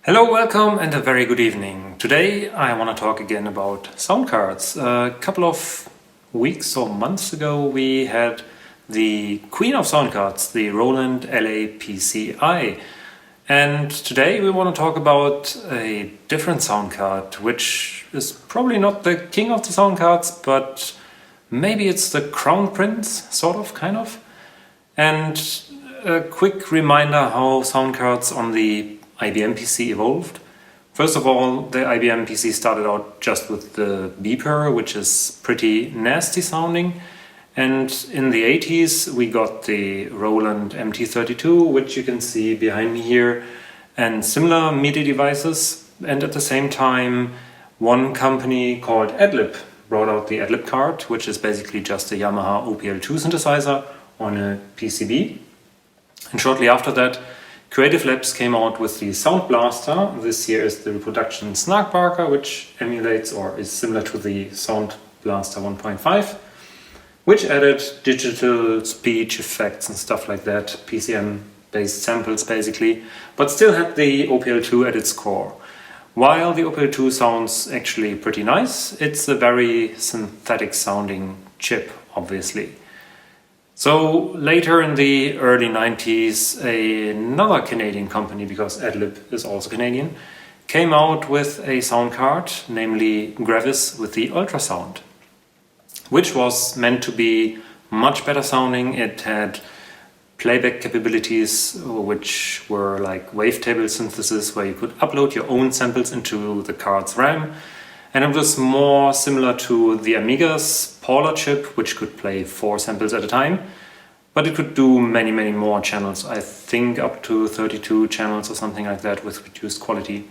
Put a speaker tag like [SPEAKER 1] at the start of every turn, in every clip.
[SPEAKER 1] Hello, welcome and a very good evening. Today I want to talk again about sound cards. A couple of weeks or months ago we had the queen of sound cards, the Roland LA-PCI. And today we want to talk about a different sound card, which is probably not the king of the sound cards, but maybe it's the crown prince, sort of, kind of. And a quick reminder how sound cards on the IBM PC evolved. First of all, the IBM PC started out just with the beeper, which is pretty nasty sounding. And in the 80s we got the Roland MT32, which you can see behind me here, and similar MIDI devices. And at the same time, one company called Adlib brought out the Adlib card, which is basically just a Yamaha OPL2 synthesizer on a PCB. And shortly after that, Creative Labs came out with the Sound Blaster. This here is the reproduction SnarkBarker, which emulates or is similar to the Sound Blaster 1.5, which added digital speech effects and stuff like that, PCM-based samples basically, but still had the OPL2 at its core. While the OPL2 sounds actually pretty nice, it's a very synthetic sounding chip, obviously. So later in the early 90s, another Canadian company, because Adlib is also Canadian, came out with a sound card, namely Gravis with the Ultrasound, which was meant to be much better sounding. It had playback capabilities, which were like wavetable synthesis, where you could upload your own samples into the card's RAM. And it was more similar to the Amiga's Paula chip, which could play 4 samples at a time. But it could do many more channels, I think up to 32 channels or something like that with reduced quality.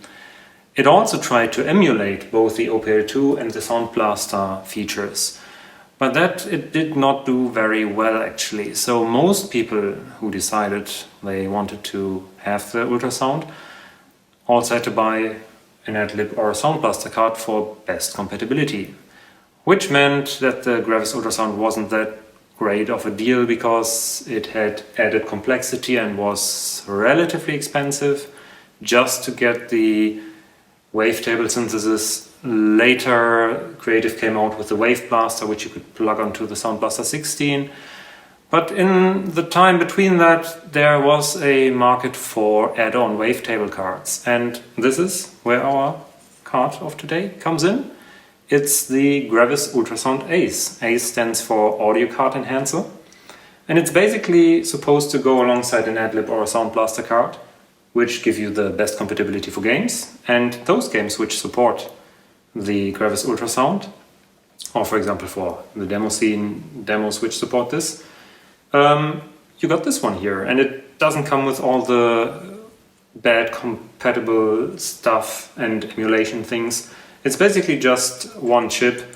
[SPEAKER 1] It also tried to emulate both the OPL2 and the Sound Blaster features. But that it did not do very well actually. So most people who decided they wanted to have the ultrasound also had to buy an Adlib or a Sound Blaster card for best compatibility. Which meant that the Gravis Ultrasound wasn't that great of a deal because it had added complexity and was relatively expensive just to get the wavetable synthesis. Later, Creative came out with the Wave Blaster, which you could plug onto the Sound Blaster 16. But in the time between that, there was a market for add-on wavetable cards. And this is where our card of today comes in. It's the Gravis Ultrasound ACE. ACE stands for Audio Card Enhancer. And it's basically supposed to go alongside an Adlib or a Sound Blaster card, which give you the best compatibility for games. And those games which support the Gravis Ultrasound, or for example for the demo scene, demos which support this, you got this one here, and it doesn't come with all the bad compatible stuff and emulation things. It's basically just one chip,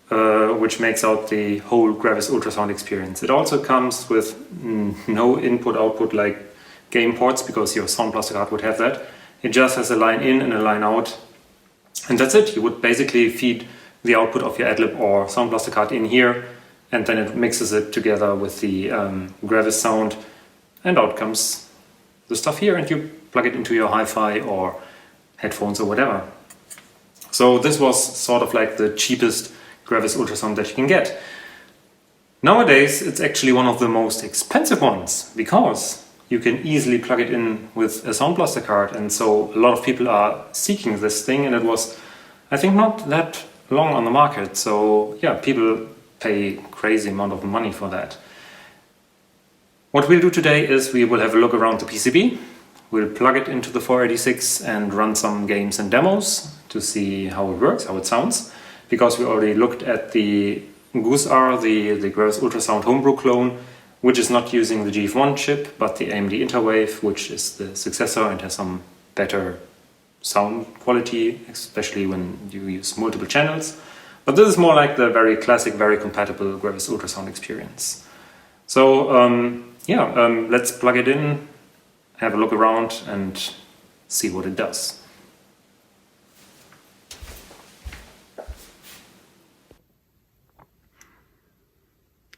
[SPEAKER 1] which makes out the whole Gravis Ultrasound experience. It also comes with no input-output like game ports, because your Sound Blaster card would have that. It just has a line in and a line out, and that's it. You would basically feed the output of your Adlib or Sound Blaster card in here, and then it mixes it together with the Gravis sound, and out comes the stuff here, and you plug it into your hi-fi or headphones or whatever. So this was sort of like the cheapest Gravis Ultrasound that you can get. Nowadays it's actually one of the most expensive ones, because you can easily plug it in with a Sound Blaster card, and so a lot of people are seeking this thing, and it was, I think, not that long on the market. So yeah, people pay crazy amount of money for that. What we'll do today is we will have a look around the PCB. We'll plug it into the 486 and run some games and demos to see how it works, how it sounds. Because we already looked at the GUSR, the Gravis Ultrasound homebrew clone, which is not using the GF1 chip, but the AMD Interwave, which is the successor and has some better sound quality, especially when you use multiple channels. But this is more like the very classic, very compatible Gravis Ultrasound experience. So let's plug it in, have a look around and see what it does.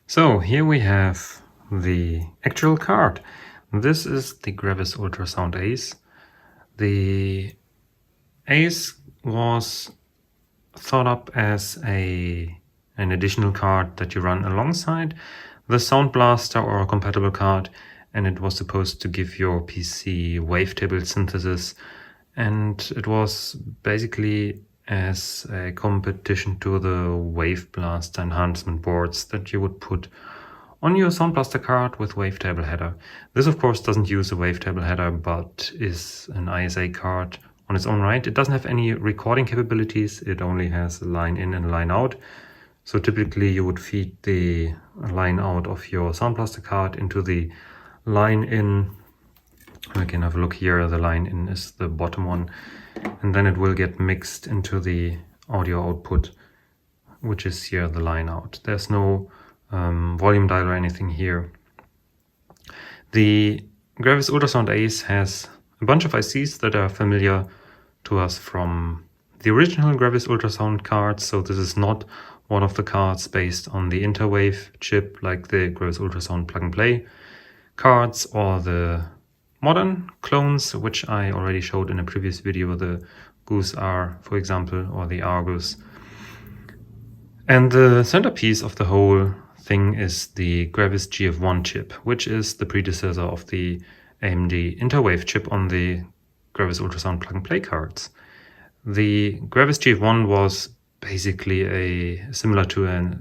[SPEAKER 1] So here we have the actual card. This is the Gravis Ultrasound ACE. The ACE was thought up as an additional card that you run alongside the Sound Blaster or a compatible card, and it was supposed to give your PC wavetable synthesis, and it was basically as a competition to the Wave Blaster enhancement boards that you would put on your Sound Blaster card with wavetable header. This of course doesn't use a wavetable header, but is an ISA card on its own right. It doesn't have any recording capabilities, it only has a line in and a line out. So typically you would feed the line out of your Sound Blaster card into the line in. We can have a look here, the line in is the bottom one, and then it will get mixed into the audio output, which is here the line out. There's no volume dial or anything here. The Gravis Ultrasound ACE has a bunch of ICs that are familiar to us from the original Gravis Ultrasound cards, so this is not one of the cards based on the Interwave chip like the Gravis Ultrasound plug and play cards or the modern clones, which I already showed in a previous video, the Goose R, for example, or the Argus. And the centerpiece of the whole thing is the Gravis GF1 chip, which is the predecessor of the AMD Interwave chip on the Gravis Ultrasound plug and play cards. The Gravis GF1 was basically similar to a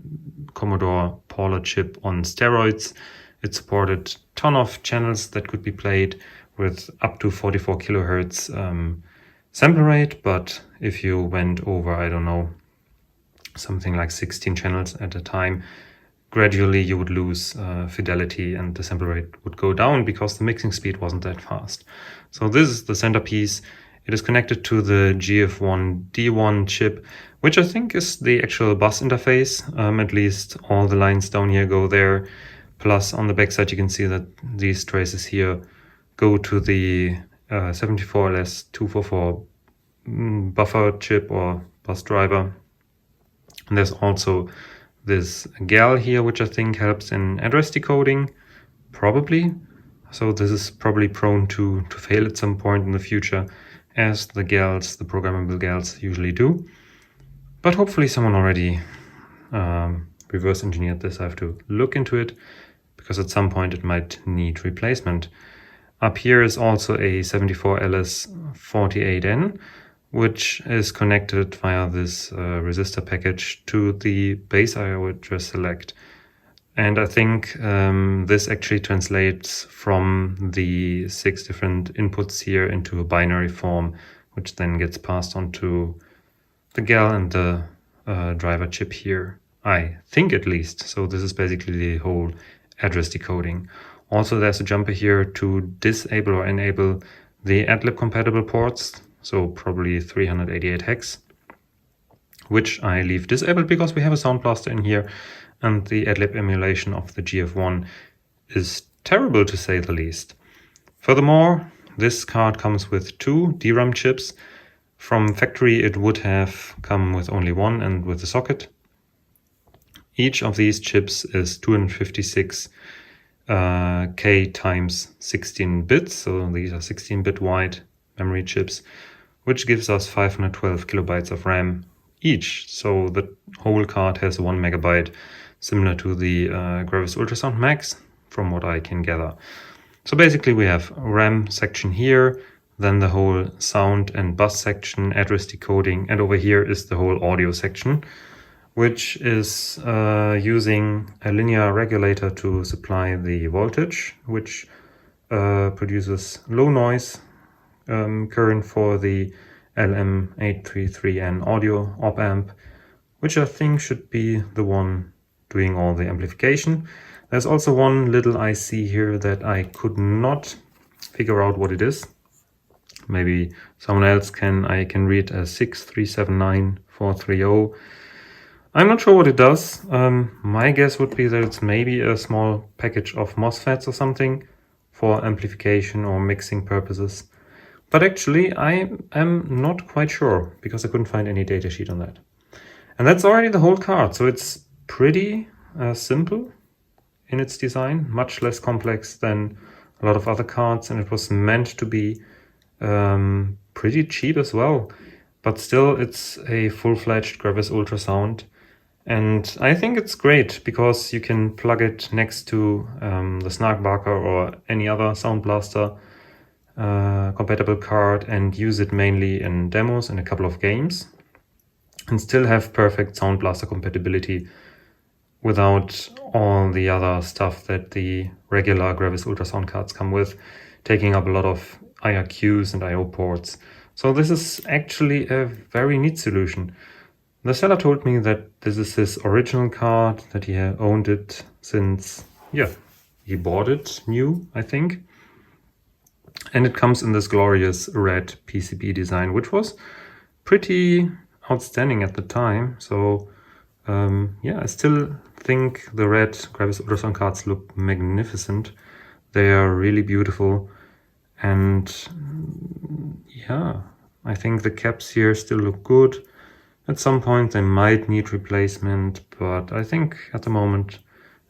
[SPEAKER 1] Commodore Paula chip on steroids. It supported a ton of channels that could be played with up to 44 kilohertz sample rate, but if you went over, I don't know, something like 16 channels at a time, gradually you would lose fidelity and the sample rate would go down because the mixing speed wasn't that fast. So this is the centerpiece. It is connected to the GF1 D1 chip, which I think is the actual bus interface. At least all the lines down here go there. Plus on the backside you can see that these traces here go to the 74LS244 buffer chip or bus driver. And there's also this GAL here, which I think helps in address decoding, probably. So this is probably prone to fail at some point in the future, as the GALs, the programmable GALs, usually do. But hopefully someone already reverse engineered this. I have to look into it, because at some point it might need replacement. Up here is also a 74LS48N, which is connected via this resistor package to the base IO address select. And I think this actually translates from the 6 different inputs here into a binary form, which then gets passed on to the GAL and the driver chip here, I think at least. So this is basically the whole address decoding. Also there's a jumper here to disable or enable the Adlib compatible ports, so probably 388 hex, which I leave disabled because we have a Sound Blaster in here, and the Adlib emulation of the GF1 is terrible to say the least. Furthermore, this card comes with 2 DRAM chips. From factory it would have come with only 1 and with a socket. Each of these chips is 256 K times 16 bits, so these are 16-bit wide memory chips, which gives us 512 kilobytes of RAM each. So the whole card has 1 megabyte, similar to the Gravis Ultrasound Max, from what I can gather. So basically we have RAM section here, then the whole sound and bus section, address decoding, and over here is the whole audio section, which is using a linear regulator to supply the voltage, which produces low noise current for the LM833N audio op amp, which I think should be the one doing all the amplification. There's also one little IC here that I could not figure out what it is. Maybe someone else can. I can read a 6379430. I'm not sure what it does. My guess would be that it's maybe a small package of MOSFETs or something for amplification or mixing purposes. But actually I am not quite sure because I couldn't find any datasheet on that. And that's already the whole card. So it's pretty simple in its design, much less complex than a lot of other cards, and it was meant to be pretty cheap as well. but still it's a full-fledged Gravis Ultrasound. And I think it's great because you can plug it next to the SoundBlaster or any other SoundBlaster compatible card and use it mainly in demos and a couple of games, and still have perfect SoundBlaster compatibility without all the other stuff that the regular Gravis Ultrasound cards come with, taking up a lot of IRQs and IO ports. So this is actually a very neat solution. The seller told me that this is his original card, that he had owned it since, he bought it new, I think. And it comes in this glorious red PCB design, which was pretty outstanding at the time. So I still think the red Gravis Ultrasound cards look magnificent. They are really beautiful. And I think the caps here still look good. At some point they might need replacement, but I think at the moment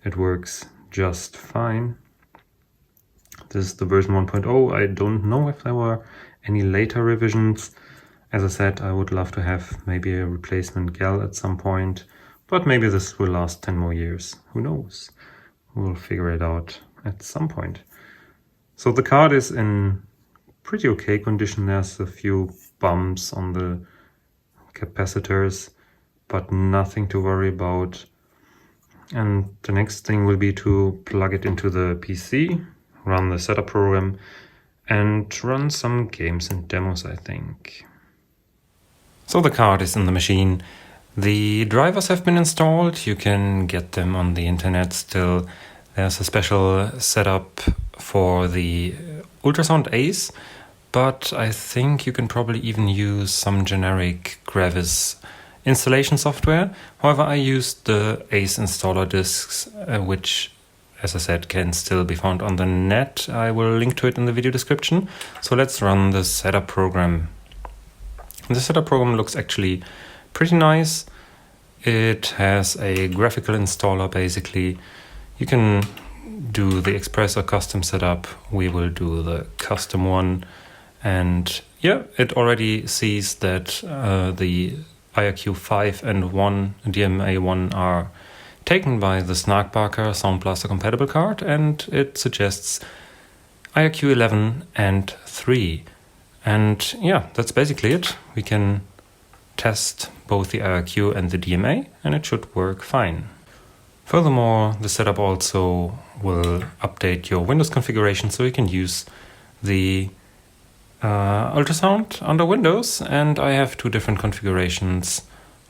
[SPEAKER 1] it works just fine. This is the version 1.0. I don't know if there were any later revisions. As I said, I would love to have maybe a replacement GAL at some point, but maybe this will last 10 more years. Who knows? We'll figure it out at some point. So the card is in pretty okay condition. There's a few bumps on the capacitors, but nothing to worry about. And the next thing will be to plug it into the PC, run the setup program, and run some games and demos, I think. So the card is in the machine. The drivers have been installed. You can get them on the internet still. There's a special setup for the Ultrasound ACE, but I think you can probably even use some generic Gravis installation software. However, I used the ACE installer disks, which, as I said, can still be found on the net. I will link to it in the video description. So let's run the setup program. The setup program looks actually pretty nice. It has a graphical installer, basically. You can do the express or custom setup. We will do the custom one. And it already sees that the IRQ 5 and 1, DMA 1 are taken by the SoundBlaster SoundBlaster compatible card, and it suggests IRQ 11 and 3. And that's basically it. We can test both the IRQ and the DMA, and it should work fine. Furthermore, the setup also will update your Windows configuration, so you can use the ultrasound under Windows, and I have 2 different configurations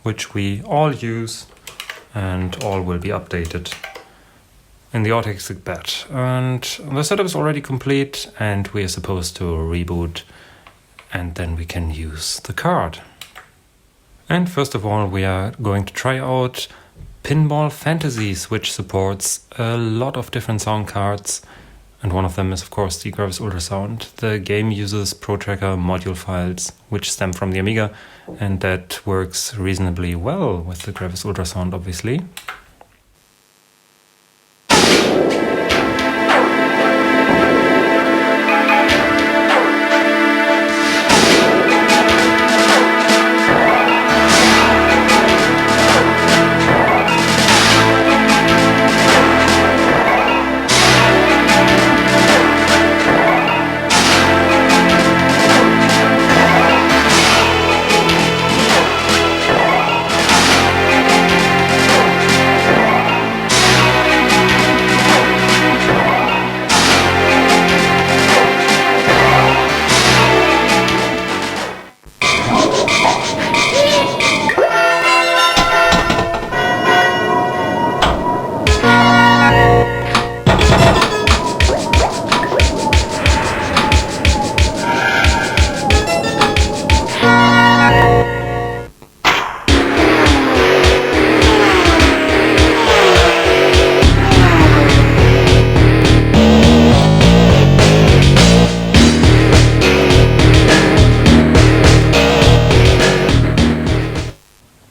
[SPEAKER 1] which we all use, and all will be updated in the autoexec bat. And the setup is already complete, and we are supposed to reboot, and then we can use the card. And first of all, we are going to try out Pinball Fantasy, which supports a lot of different sound cards. And one of them is, of course, the Gravis Ultrasound. The game uses ProTracker module files, which stem from the Amiga, and that works reasonably well with the Gravis Ultrasound, obviously.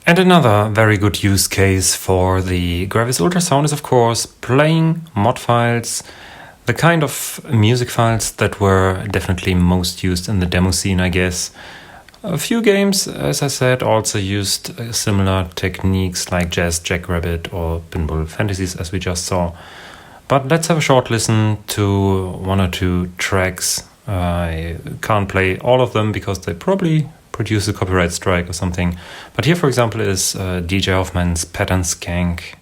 [SPEAKER 1] And another very good use case for the Gravis Ultrasound is, of course, playing mod files, the kind of music files that were definitely most used in the demo scene, I guess. A few games, as I said, also used similar techniques like Jazz Jackrabbit or Pinball Fantasies, as we just saw. But let's have a short listen to one or two tracks. I can't play all of them because they probably produce a copyright strike or something. But here, for example, is DJ Hoffman's Pattern Skank.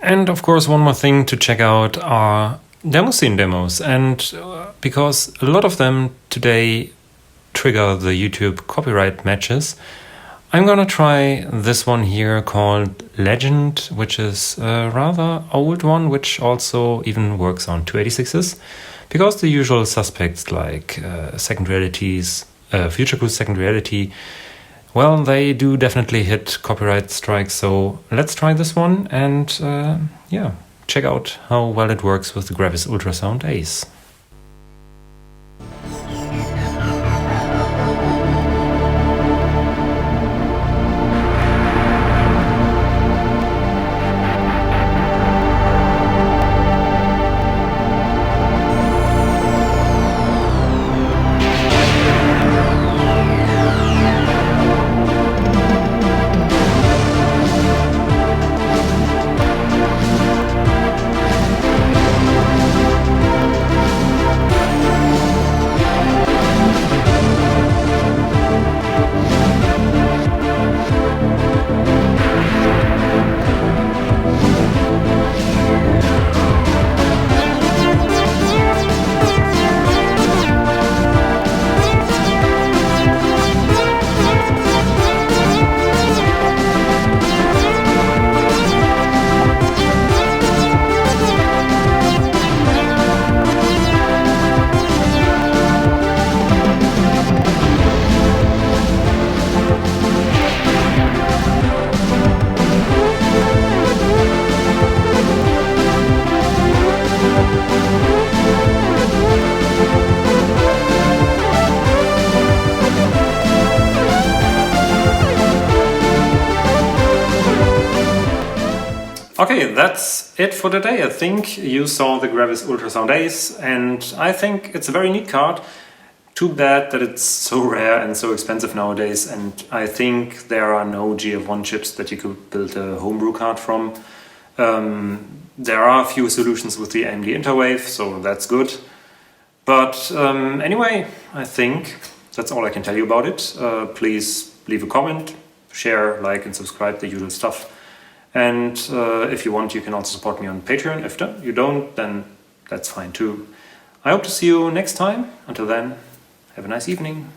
[SPEAKER 1] And of course, one more thing to check out are demo scene demos. And because a lot of them today trigger the YouTube copyright matches, I'm gonna try this one here called Legend, which is a rather old one, which also even works on 286s. Because the usual suspects like Second Realities, Future Cruise Second Reality, well, they do definitely hit copyright strikes, so let's try this one and yeah, check out how well it works with the Gravis Ultrasound ACE. Okay, that's it for today. I think you saw the Gravis Ultrasound ACE, and I think it's a very neat card. Too bad that it's so rare and so expensive nowadays, and I think there are no GF1 chips that you could build a homebrew card from. There are a few solutions with the AMD Interwave, so that's good. But anyway, I think that's all I can tell you about it. Please leave a comment, share, like and subscribe, the usual stuff. And if you want, you can also support me on Patreon. If you don't, then that's fine too. I hope to see you next time. Until then, have a nice evening.